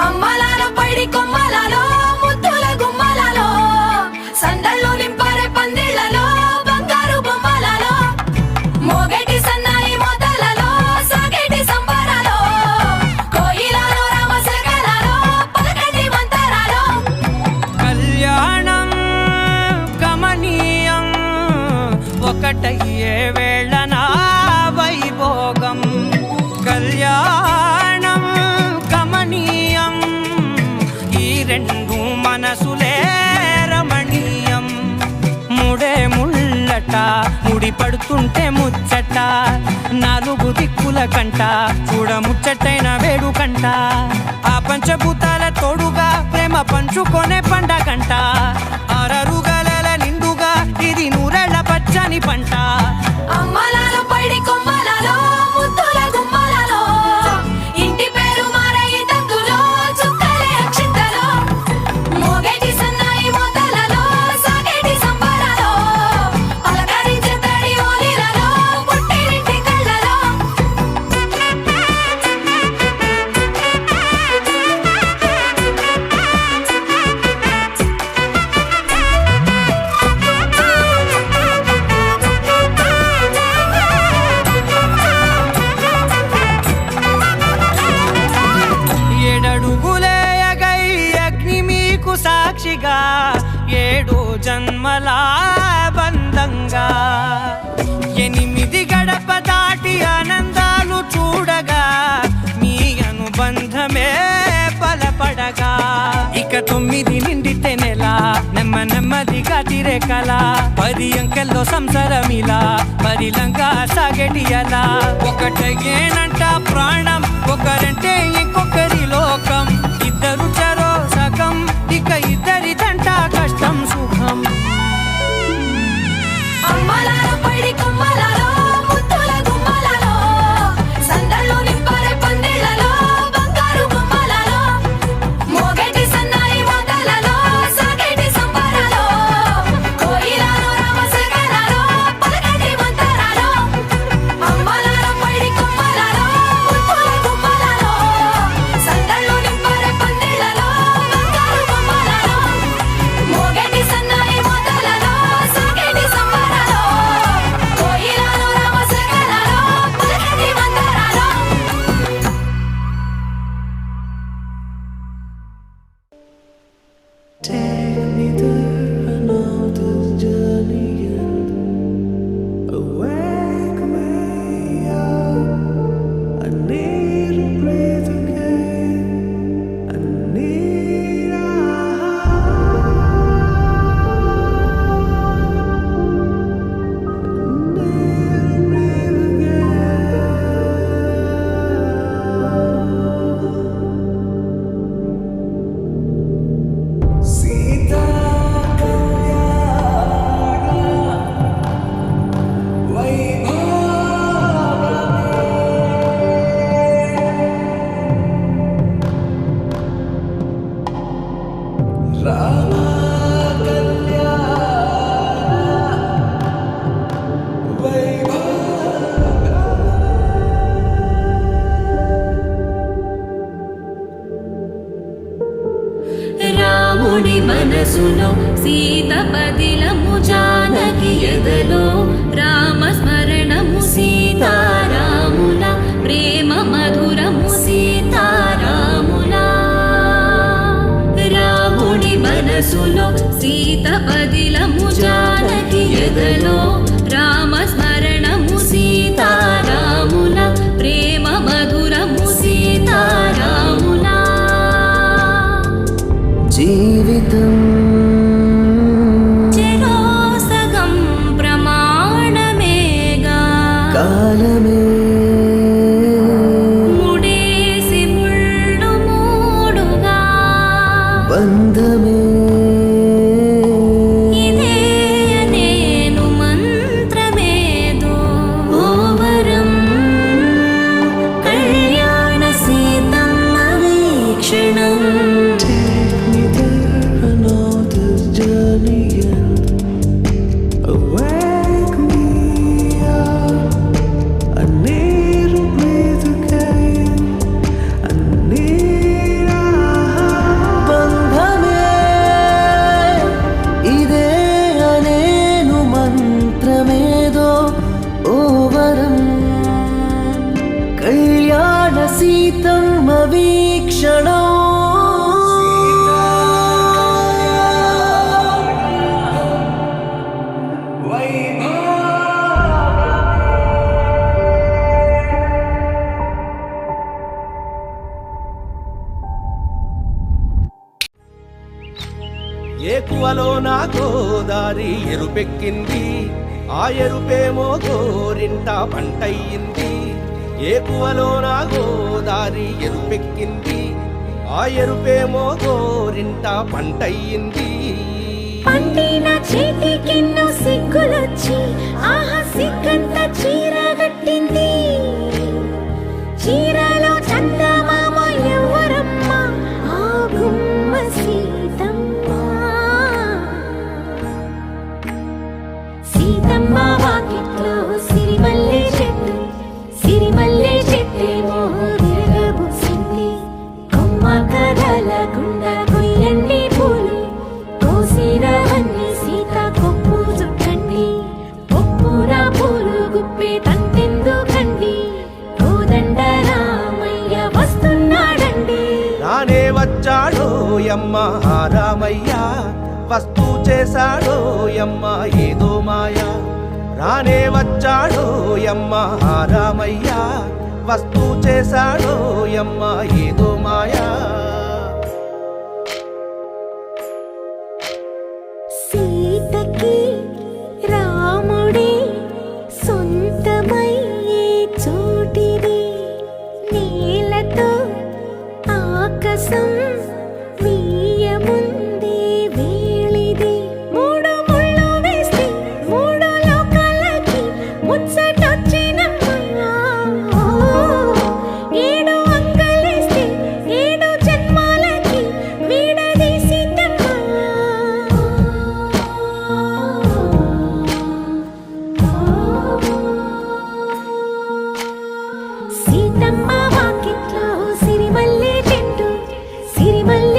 అమ్మలాలో పైడి కొమ్మలలో ముద్దుల గుమ్మలలో సందళ్ళు నింపారే పందిళ్లలో బంగారు బొమ్మలలో మోగేటి సన్నాయి మోతలలో సాగేటి సంబరాలో కోయిలలో రామశకలలో పలకటి మంతరాలో కళ్యాణం గమనీయం ఒకటయ్యే వేళన వైభోగం కళ్యాణం గమనీయం ఈ రెండు మనసులే రమణీయం ముడే ముళ్ళట ముడి పడుతుంటే ముచ్చట నాలుగు దిక్కుల కంట చూడ ముచ్చటైన వేడుకంట ఆ పంచభూతాల తోడుగా ప్రేమ పంచుకొనే పండగంట ఆరరుగల నిండుగా ఇది నూరెళ్ళ పచ్చని పంట అమ్మలాలో పైడి కొమ్మలలో ముద్దుల గుమ్మలలో ఇంటి పేరు మారయి తందులో చుక్కలే అక్షింతలో మోగేటి సన్నాయి మోతలలో సాగేటి సంబరాలో పలకరించే తడి ఓలిలలో పుట్టినింటి కళ్ళలో ఏడడుగులేయగై అగ్ని మీకు సాక్షిగా ఏడు జన్మల బంధంగా ఎనిమిది గడప దాటి ఆనందాలు చూడగా మీ అనుబంధమే బలపడగా ఇక 9 నిండితే నెల నెమ్మదిగా తిరే కల 10 అంకెల్లో సంసారమిలా పరిలంగా సాగేటి అలా ఒకటేనంట ప్రాణం ఒకరంటే ఇంకొకరి లోకం ఇద్దరు చరో సగం ఇక ఇద్దరిదంట కష్టం సుఖం అమ్మలాలో పైడి కొమ్మలలో ముద్దుల గుమ్మలలో సందళ్ళు నింపారే పందిళ్లలో బంగారు బొమ్మలలో మోగేటి సన్నాయి మోతలలో సాగేటి సంబరాలో కోయిలలో రామశకలలో పలకటి మంతరాలో అమ్మలాలో పైడి కొమ్మలలో ముద్దుల గుమ్మలలో సందళ్ళు నింపారే పందిళ్లలో బంగారు బొమ్మలలో మోగేటి సన్నాయి మోతలలో సాగేటి సంబరాలో కోయిలలో రామశకలలో పలకటి మంతరాలో Take me there, I know this journey ends. Awake me up. I need to breathe again. I need a Sita రాముడి మనసులో సీత పదిలము జానకి ఎదలో రామస్మరణము సీతారాముల ప్రేమ మధురము సీతారాముల రాముడి మనసులో సీత పదిలము జానకి ఎదలో రామస్మరణము సీతారాముల ప్రేమ మధురము సీతారాముల జీవితం చెరోసగం ప్రమాణమేగా కాలమే ముడేసి ముళ్ళు మూడుగా బంధమే ఇదే నేను మంత్రమేదో ఓ వరం కళ్యాణ Seethamma వీక్షణం Take me there, I know this journey ends. Awake me up. I need to breathe again. I need a ఏకువలో నా గోదారి ఎరుపెక్కింది, ఆ ఎరుపేమో గోరింట పంటయ్యింది. ఏకువలో నా గోదారి ఎరుపెక్కింది, ఆ ఎరుపేమో గోరింట పంటయ్యింది. పండిన చేతికెన్నో సిగ్గులొచ్చి ఆహా సిగ్గంత చీర కట్టింది. చీరలో చందమామ ఎవరమ్మ, ఆ గుమ్మ సీతమ్మ. సీతమ్మ వాకిట్లో సిరిమల్లె చెట్టు, సిరిమల్లె చెట్టేమో విరగబూసింది. కొమ్మ కదలకుండా కొయ్యండి పూలు, కోసిరవన్నీ సీత కొప్పు చుట్టండి. కొప్పున పూలు గుప్పే తంతెందుకండి, కోదండ రామయ్య వస్తున్నాడండి. రానే వచ్చాడో యమ్మ రామయ్య, వస్తూ చేశాడో యమ్మ ఏదో మాయా. రానే వచ్చాడో యమ్మ రామయ్య, వస్తూ చేశాడో యమ్మ ఏదో మాయా. సీతకి రాముడే సొంతమయ్యే చోటిది, నేలతో ఆకాశం వీయముందే వేళిది. మూడు ముళ్ళు వేస్తే మూడు లోకాలకి ముచ్చటొచ్చినమ్మా. ఏడు అంగలేస్తే ఏడు జన్మాలకి వీడదీసిద్దమ్మా. సీతమ్మ వాకిట్లో సిరిమల్లె చెట్టు, సిరిమల్లె